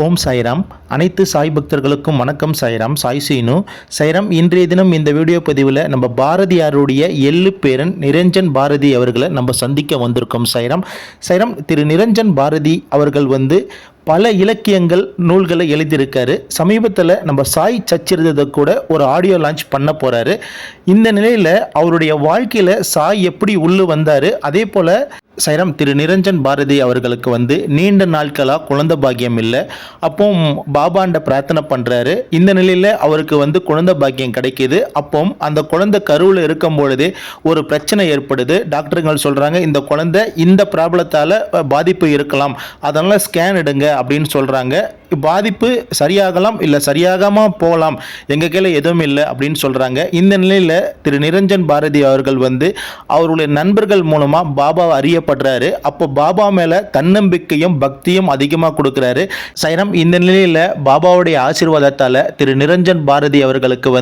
ஓம் சாய்ராம். அனைத்து சாய் பக்தர்களுக்கும் வணக்கம். சாய்ராம், சாய் சீனு. சாய்ராம், இன்றைய தினம் இந்த வீடியோ பதிவில் நம்ம பாரதியாருடைய எள்ளு பேரன் நிரஞ்சன் பாரதி அவர்களை நம்ம சந்திக்க வந்திருக்கோம். சாய்ராம், சாய்ராம், திரு நிரஞ்சன் பாரதி அவர்கள் பல இலக்கியங்கள் நூல்களை எழுதியிருக்காரு. சமீபத்தில் நம்ம சாய் சச்சரிதத்தை கூட ஒரு ஆடியோ லான்ச் பண்ண போகிறாரு. இந்த நிலையில் அவருடைய வாழ்க்கையில் சாய் எப்படி உள்ளு வந்தார், அதே போல் சைரம் திரு நிரஞ்சன் பாரதி அவர்களுக்கு நீண்ட நாட்களாக குழந்தை பாக்கியம் இல்லை. அப்போ பாபாண்ட பிரார்த்தனை பண்ணுறாரு. இந்த நிலையில் அவருக்கு குழந்தை பாக்கியம் கிடைக்கிது. அப்போ அந்த குழந்தை கருவில் இருக்கும் பொழுதே ஒரு பிரச்சனை ஏற்படுது. டாக்டருங்கள் சொல்கிறாங்க, இந்த குழந்தை இந்த ப்ராப்ளத்தால் பாதிப்பு இருக்கலாம், அதனால் ஸ்கேன் எடுங்க அப்படின்னு சொல்கிறாங்க. பாதிப்பு சரியாகலாம், இல்லை சரியாகாமல் போகலாம், எங்கள் கையில் எதுவும் இல்லை அப்படின்னு சொல்கிறாங்க. இந்த நிலையில் திரு நிரஞ்சன் பாரதி அவர்கள் அவருடைய நண்பர்கள் மூலமாக பாபாவை அறியப்படுறாரு. அப்போ பாபா மேலே தன்னம்பிக்கையும் பக்தியும் அதிகமாக கொடுக்குறாரு. சைரம், இந்த நிலையில் பாபாவுடைய ஆசீர்வாதத்தால் திரு நிரஞ்சன் பாரதி அவர்களுக்கு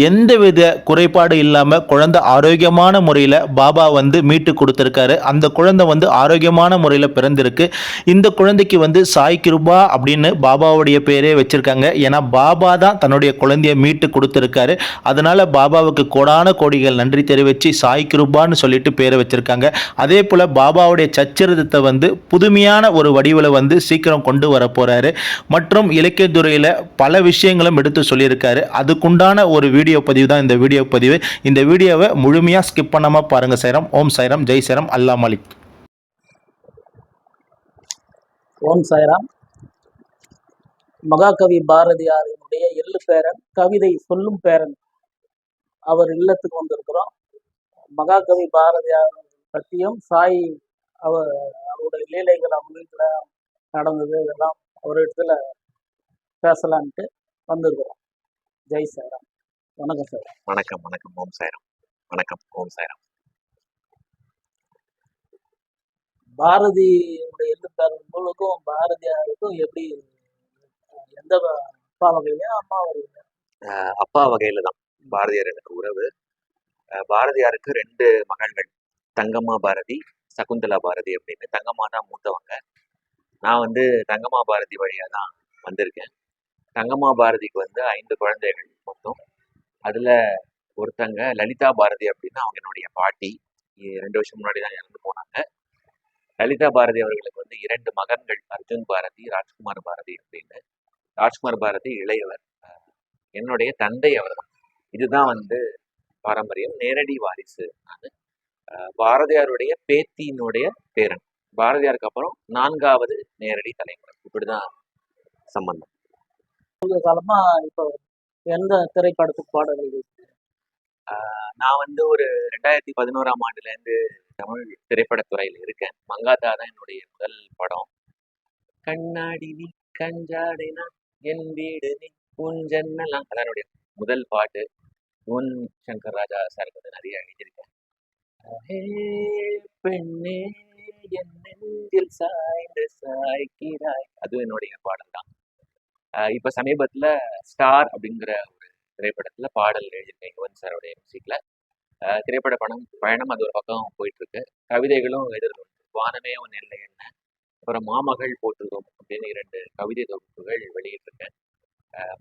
எந்தவித குறைபாடு இல்லாமல் குழந்தை ஆரோக்கியமான முறையில் பாபா மீட்டு கொடுத்துருக்காரு. அந்த குழந்தை ஆரோக்கியமான முறையில் பிறந்திருக்கு. இந்த குழந்தைக்கு சாய் கிருபா அப்படின்னு பாபாவுடைய பேரே வச்சிருக்காங்க. ஏன்னா பாபா தான் தன்னுடைய குழந்தையை மீட்டு கொடுத்திருக்காரு. அதனால பாபாவுக்கு கோடான கோடிகள் நன்றி தெரிவித்து சாய் கிருபான்னு சொல்லிட்டு பேரை வச்சிருக்காங்க. அதே போல பாபாவுடைய சச்சரிதத்தை புதுமையான ஒரு வடிவில் சீக்கிரம் கொண்டு வர போறாரு. மற்றும் இலக்கியத்துறையில் பல விஷயங்களும் எடுத்து சொல்லியிருக்காரு. அதுக்குண்டான ஒரு வீடியோ பதிவு தான் இந்த வீடியோ பதிவு. இந்த வீடியோவை முழுமையாக ஸ்கிப் பண்ணாம பாருங்க. சைரம். ஓம் சைரம், ஜெய் சைரம், அல்லா மாலிக். ஓம் சாய்ராம். மகாகவி பாரதியாரினுடைய எள்ளு பேரன், கவிதை சொல்லும் பேரன் அவர் இல்லத்துக்கு வந்திருக்கிறோம். மகாகவி பாரதியார் பற்றியும் சாய் அவருடைய லீலைகள் அவங்க வீட்டில் நடந்தது இதெல்லாம் ஒரு இடத்துல பேசலான்ட்டு வந்திருக்கிறோம். ஜெய் சாய்ராம். வணக்கம் சார். வணக்கம். வணக்கம். ஓம் சாய்ராம். வணக்கம். ஓம் சாய்ராம். பாரதியுடைய எள்ளு பேரன் நூலுக்கும் பாரதியாருக்கும் எப்படி, எந்த அப்பா வகையில அம்மா வகையில? அப்பா வகையில தான் பாரதியார் எனக்கு உறவு. பாரதியாருக்கு 2 மகள்கள், தங்கம்மா பாரதி, சகுந்தலா பாரதி அப்படின்னு. தங்கம்மா தான் மூத்தவங்க. நான் தங்கம்மா பாரதி வழியா தான் வந்திருக்கேன். தங்கம்மா பாரதிக்கு 5 குழந்தைகள் மொத்தம். அதுல ஒருத்தங்க லலிதா பாரதி அப்படின்னு, அவங்க என்னுடைய பாட்டி. 2 வருஷம் முன்னாடி தான் இறந்து போனாங்க. லலிதா பாரதி அவர்களுக்கு 2 மகன்கள், அர்ஜுன் பாரதி, ராஜ்குமார் பாரதி அப்படின்னு. ராஜ்குமார் பாரதி இளையவர். என்னுடைய தந்தை அவர் தான். இதுதான் பாரம்பரியம், நேரடி வாரிசு. நான் பாரதியாருடைய பேத்தியினுடைய பேரன். பாரதியாருக்கு அப்புறம் 4வது நேரடி தலைமுறை. இப்படிதான் சம்பந்தம். காலமா இப்போ எந்த திரைப்படத்துக்கு பாடல்கள்? நான் ஒரு 2011ஆம் ஆண்டுலேருந்து தமிழ் திரைப்படத்துறையில் இருக்கேன். மங்காத்தா தான் என்னுடைய முதல் படம். கண்ணாடி நீ கஞ்சாடினா என் வீடு நீ பூஞ்சன்னலாம், அதான் என்னுடைய முதல் பாட்டு. யுவன் சங்கர் ராஜா சாருக்கு நிறைய எழுதியிருக்கேன். பெண்ணே என் நெஞ்சில் சாய்ந்து சாய்க்கிறாய், அதுவும் என்னுடைய பாடல் தான். இப்ப சமீபத்துல ஸ்டார் அப்படிங்கிற ஒரு திரைப்படத்துல பாடல் எழுதியிருக்கேன் யுவன் சாரோடைய மியூசிக்ல. திரைப்பட பயணம் அது ஒரு பக்கம் போயிட்டு இருக்கு. கவிதைகளும் எழுதுறது. வானமே ஒன்று இல்லை என்ன, அப்புறம் மாமகள் போற்றுவோம் அப்படின்னு 2 கவிதை தொகுப்புகள் வெளியிட்டிருக்கேன்.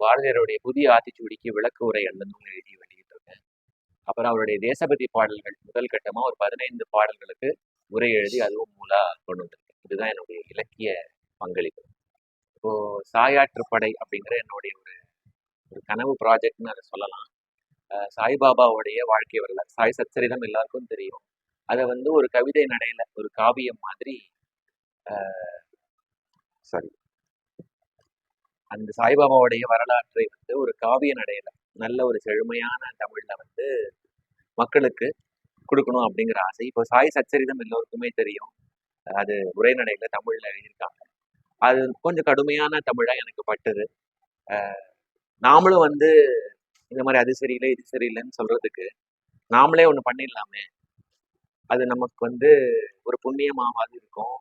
பாரதியாருடைய புதிய ஆத்திச்சூடிக்கு விளக்கு உரை அந்த நூல் எழுதி வெளியிட்டிருக்கேன். அப்புறம் அவருடைய தேசபக்தி பாடல்கள் முதல் கட்டமா ஒரு 15 பாடல்களுக்கு உரை எழுதி அதுவும் நூலா கொண்டு வந்திருக்கேன். இதுதான் என்னுடைய இலக்கிய பங்களிப்பு. இப்போ சாயாற்றுப்படை அப்படிங்கிற என்னுடைய ஒரு கனவு ப்ராஜெக்ட்னு அதை சொல்லலாம். சாய்பாபாவுடைய வாழ்க்கை வரலாறு, சாய் சச்சரிதம் எல்லாருக்கும் தெரியும். அதை ஒரு கவிதை நடையில, ஒரு காவியம் மாதிரி அந்த சாய்பாபாவுடைய வரலாற்றை ஒரு காவிய நடையில நல்ல ஒரு செழுமையான தமிழ்ல மக்களுக்கு கொடுக்கணும் அப்படிங்கிற ஆசை. இப்போ சாய் சச்சரிதம் எல்லோருக்குமே தெரியும். அது உரைநடையில தமிழ்ல எழுதியிருக்காங்க. அது கொஞ்சம் கடுமையான தமிழா எனக்கு பட்டது. நாமளும் இந்த மாதிரி அது சரியில்லை இது சரியில்லைன்னு சொல்றதுக்கு நாமளே ஒண்ணு பண்ணிடலாமே, அது நமக்கு ஒரு புண்ணியமாவது இருக்கும்.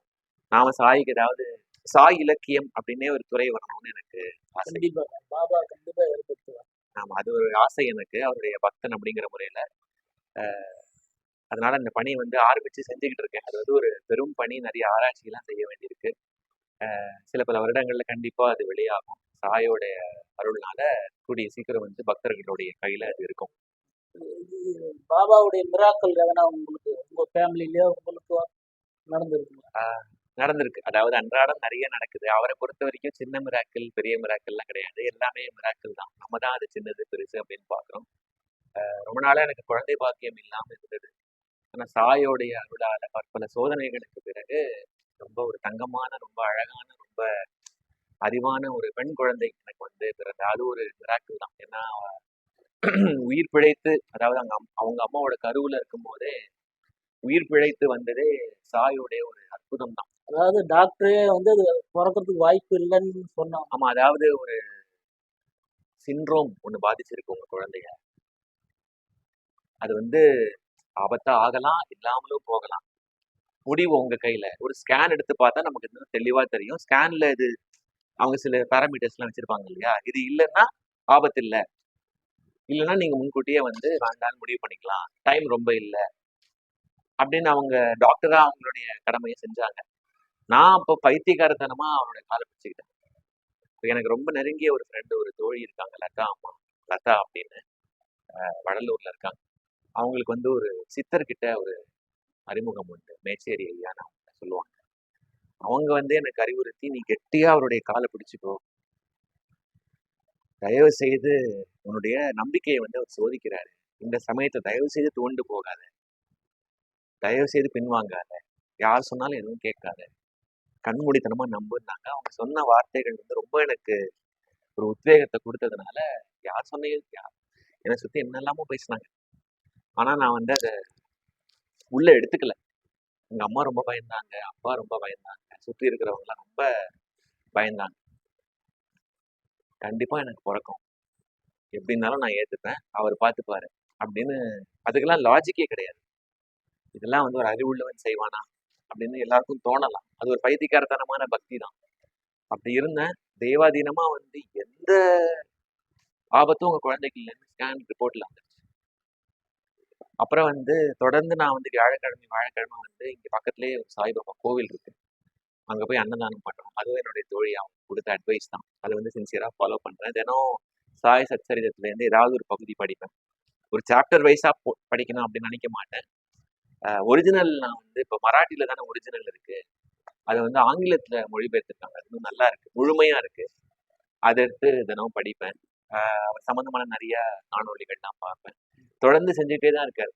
நாம சாய்க்கு ஏதாவது சாய் இலக்கியம் அப்படின்னே ஒரு துறை வரணும்னு எனக்கு ஆசை. பாபா கண்டிப்பா ஏற்படுத்துவார். ஆமா, அது ஒரு ஆசை எனக்கு, அவருடைய பக்தன் அப்படிங்கிற முறையில. அதனால அந்த பணி ஆரம்பிச்சு செஞ்சுக்கிட்டு இருக்கேன். அது ஒரு பெரும் பணி, நிறைய ஆராய்ச்சியெல்லாம் செய்ய வேண்டியிருக்கு. சில பல வருடங்கள்ல கண்டிப்பா அது வெளியாகும். சாயோடைய அருள்னால கூடிய சீக்கிரம் வந்து பக்தர்களுடைய கையில அது இருக்கும். இது பாபாவுடைய மிராக்கள் எதனா உங்களுக்கு உங்க ஃபேமிலிலயோ உங்களுக்கோ நடந்திருக்குங்களா? ஆஹ் நடந்திருக்கு. அதாவது அன்றாடம் நிறைய நடக்குது. அவரை பொறுத்த வரைக்கும் சின்ன மிராக்கிள், பெரிய மிராக்கிள்லாம் கிடையாது. எல்லாமே மிராக்கிள் தான். நம்ம தான் அது சின்னது, பெருசு அப்படின்னு பார்க்குறோம். ரொம்ப நாளா எனக்கு குழந்தை பாக்கியம் இல்லாம இருந்தது. ஆனா சாயோடைய அருளால பற்பல சோதனைகளுக்கு பிறகு ரொம்ப ஒரு தங்கமான, ரொம்ப அழகான, ரொம்ப அறிவான ஒரு பெண் குழந்தை எனக்கு வந்து பிறந்தது. அது ஒரு மிராக்கிள் தான். ஏன்னா உயிர் பிழைத்து, அதாவது அவங்க அம்மாவோட கருவுல இருக்கும்போதே உயிர் பிழைத்து வந்ததே சாயோடைய ஒரு அற்புதம் தான். அதாவது டாக்டரே வந்து அது பிறக்கறதுக்கு வாய்ப்பு இல்லைன்னு சொன்னாங்க. ஆமா, அதாவது ஒரு சிண்ட்ரோம் ஒண்ணு பாதிச்சிருக்கு உங்க குழந்தைய. அது வந்து ஆபத்தா ஆகலாம், இல்லாமலும் போகலாம். முடிவு உங்க கையில. ஒரு ஸ்கேன் எடுத்து பார்த்தா நமக்கு இன்னும் தெளிவா தெரியும். ஸ்கேன்ல இது அவங்க சில பாராமீட்டர்ஸ்லாம் வச்சிருப்பாங்க இல்லையா? இது இல்லைன்னா ஆபத்து இல்ல. இல்லைன்னா நீங்க முன்கூட்டியே வந்து வேண்டாம்னு முடிவு பண்ணிக்கலாம். டைம் ரொம்ப இல்ல. அப்படின்னு அவங்க டாக்டரா அவங்களுடைய கடமையை செஞ்சாங்க. நான் அப்போ பைத்தியக்காரத்தனமா அவனோட காலை பிடிச்சுக்கிட்டேன். இப்ப எனக்கு ரொம்ப நெருங்கிய ஒரு ஃப்ரெண்டு, ஒரு தோழி இருக்காங்க. லதா அம்மா. லதா அப்படின்னு வடலூர்ல இருக்காங்க. அவங்களுக்கு வந்து ஒரு சித்தர்கிட்ட ஒரு அறிமுகம் உண்டு. மேச்சேரி ஐயான்னு அவங்க சொல்லுவாங்க. அவங்க வந்து எனக்கு அறிவுறுத்தி, நீ கெட்டியா அவருடைய காலை பிடிச்சுக்கோ. தயவு செய்து உன்னுடைய நம்பிக்கையை வந்து அவர் சோதிக்கிறாரு. இந்த சமயத்துல தயவு செய்து துவண்டு போகாத. தயவு செய்து பின்வாங்காத. யார் சொன்னாலும் எதுவும் கேட்காத. கண்மூடித்தனமா நம்புனாங்க. அவங்க சொன்ன வார்த்தைகள் வந்து ரொம்ப எனக்கு ஒரு உத்வேகத்தை கொடுத்ததுனால, யார் சொன்னையும் என்னை சுத்தி என்னெல்லாமோ பேசினாங்க. ஆனா நான் வந்து அதை உள்ள எடுத்துக்கல. எங்க அம்மா ரொம்ப பயந்தாங்க, அப்பா ரொம்ப பயந்தாங்க, சுத்தி இருக்கிறவங்க எல்லாம் ரொம்ப பயந்தாங்க. கண்டிப்பா எனக்கு பிறக்கும், எப்படி இருந்தாலும் நான் ஏத்துப்பேன், அவர் பார்த்துப்பாரு அப்படின்னு. அதுக்கெல்லாம் லாஜிக்கே கிடையாது. இதெல்லாம் வந்து ஒரு அறிவுள்ளவன் செய்வானா அப்படின்னு எல்லாருக்கும் தோணலாம். அது ஒரு பைத்தியக்காரத்தனமான பக்தி தான். அப்படி இருந்தேன். தெய்வாதீனமா வந்து எந்த ஆபத்தும் உங்க குழந்தைக்கு இல்லைன்னு ஸ்கேன் ரிப்போர்ட்ல வந்துருச்சு. அப்புறம் வந்து தொடர்ந்து நான் வந்து வியாழக்கிழமை வந்து இங்க பக்கத்துலேயே ஒரு சாய்பாபா கோவில் இருக்கு. அங்க போய் அன்னதானம் பண்றோம். அதுவும் என்னுடைய தோழி அவங்க கொடுத்த அட்வைஸ் தான். அதை வந்து சின்சியரா ஃபாலோ பண்றேன். தினம் சாய் சச்சரிதத்துல இருந்து ஏதாவது ஒரு பகுதி படிப்பேன். ஒரு சாப்டர் வைஸா படிக்கணும் அப்படின்னு நினைக்க மாட்டேன். ஒரிஜினல் நான் வந்து இப்போ மராட்டியில தானே ஒரிஜினல் இருக்கு. அதை வந்து ஆங்கிலத்துல மொழிபெயர்த்திருக்காங்க. அது இன்னும் நல்லா இருக்கு, முழுமையா இருக்கு. அதை எடுத்து தினம் படிப்பேன். அவர் சம்பந்தமான நிறைய காணொளிகள்லாம் பார்ப்பேன். தொடர்ந்து செஞ்சுட்டே தான் இருக்காரு.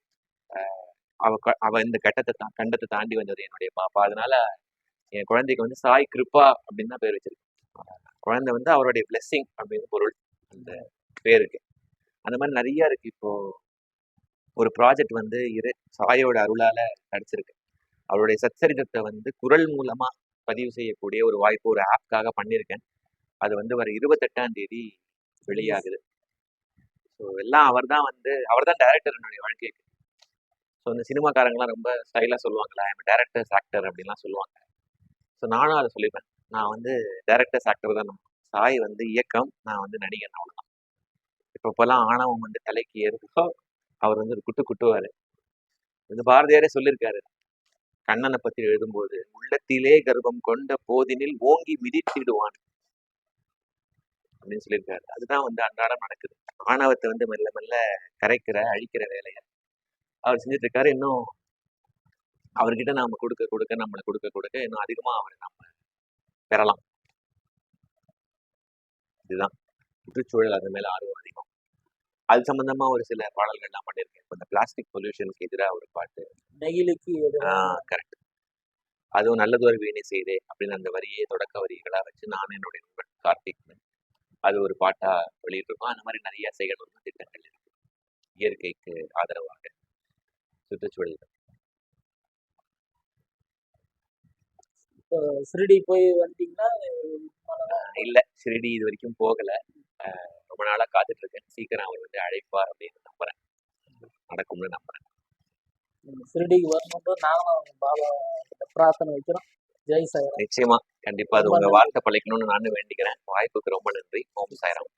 அவ இந்த கண்டத்தை தாண்டி வந்தது என்னுடைய பாப்பா. அதனால என் குழந்தைக்கு வந்து சாய் கிருபா அப்படின்னு தான் பேர் வச்சிருக்கு. குழந்தை வந்து அவருடைய பிளெஸ்ஸிங் அப்படின்னு பொருள் அந்த பேருக்கு. அந்த மாதிரி நிறைய இருக்கு. இப்போ ஒரு ப்ராஜெக்ட் வந்து சாயோட அருளால கிடைச்சிருக்கு. அவருடைய சச்சரிதத்தை வந்து குரல் மூலமா பதிவு செய்யக்கூடிய ஒரு வாய்ப்பு ஒரு ஆப்காக பண்ணியிருக்கேன். அது வந்து வர 28ஆம் தேதி வெளியாகுது. ஸோ எல்லாம் அவர் தான் டைரக்டர் என்னுடைய வாழ்க்கைக்கு. ஸோ இந்த சினிமாக்காரங்களாம் ரொம்ப ஸ்டைலாக சொல்லுவாங்களா, டேரக்டர்ஸ் ஆக்டர் அப்படின்லாம் சொல்லுவாங்க. ஸோ நானும் அதை சொல்லிப்பேன். நான் வந்து டேரக்டர்ஸ் ஆக்டர் தான். சாய் வந்து இயக்கம், நான் வந்து நடிகன், அவ்வளோதான். இப்போலாம் ஆணவம் வந்து தலைக்கு ஏறுதோ அவர் வந்து ஒரு குட்டுவாரு. வந்து பாரதியாரே சொல்லியிருக்காரு கண்ணனை பத்தி எழுதும்போது, உள்ளத்திலே கர்ப்பம் கொண்ட போதினில் ஓங்கி மிதித்திடுவான் அப்படின்னு சொல்லியிருக்காரு. அதுதான் வந்து அன்றாடம் நடக்குது. ஆணவத்தை வந்து மெல்ல மெல்ல அழிக்கிற வேலையை அவர் செஞ்சுட்டு இருக்காரு. இன்னும் அவர்கிட்ட நாம நம்மளை கொடுக்க இன்னும் அதிகமா அவரை நம்ம பெறலாம். இதுதான் சுற்றுச்சூழல், அது மேல ஆர்வம் அதிகம். அது சம்பந்தமா ஒரு சில பாடல்கள்லாம் பண்ணியிருக்கேன். இந்த பிளாஸ்டிக் பொல்யூஷனுக்கு எதிராக ஒரு பாட்டு. கரெக்ட். அதுவும் நல்லதொரு வீணை செய்தே அப்படின்னு அந்த வரியே தொடக்க வரிகளா வச்சு நான் என்னுடைய நண்பன் கார்த்திக் அது ஒரு பாட்டா வெளியிட்டிருக்கோம். அந்த மாதிரி நிறைய செய்யணும்னு திட்டங்கள் இருக்கு. இயற்கைக்கு ஆதரவாக, சுற்றுச்சூழல். ஷிரடி போய் வந்துட்டீங்கன்னா? இல்ல, ஷிரடி இது வரைக்கும் போகல. ரொம்ப நாளா காத்துட்டு இருக்கேன். சீக்கிரம் அவர் வந்து அழைப்பார் அப்படின்னு நம்புறேன். நடக்கும்னு நம்புறேன். ஷிரடிக்கு வரணும்னு நானும் பாபா பிரார்த்தனை வைக்கிறோம். ஜெய் சாய்ராம். நிச்சயமா, கண்டிப்பா அது உங்க வாழ்க்கை பழிக்கணும்னு நானும் வேண்டிக்கிறேன். வாய்ப்புக்கு ரொம்ப நன்றி. ஓம் சாய்ராம்.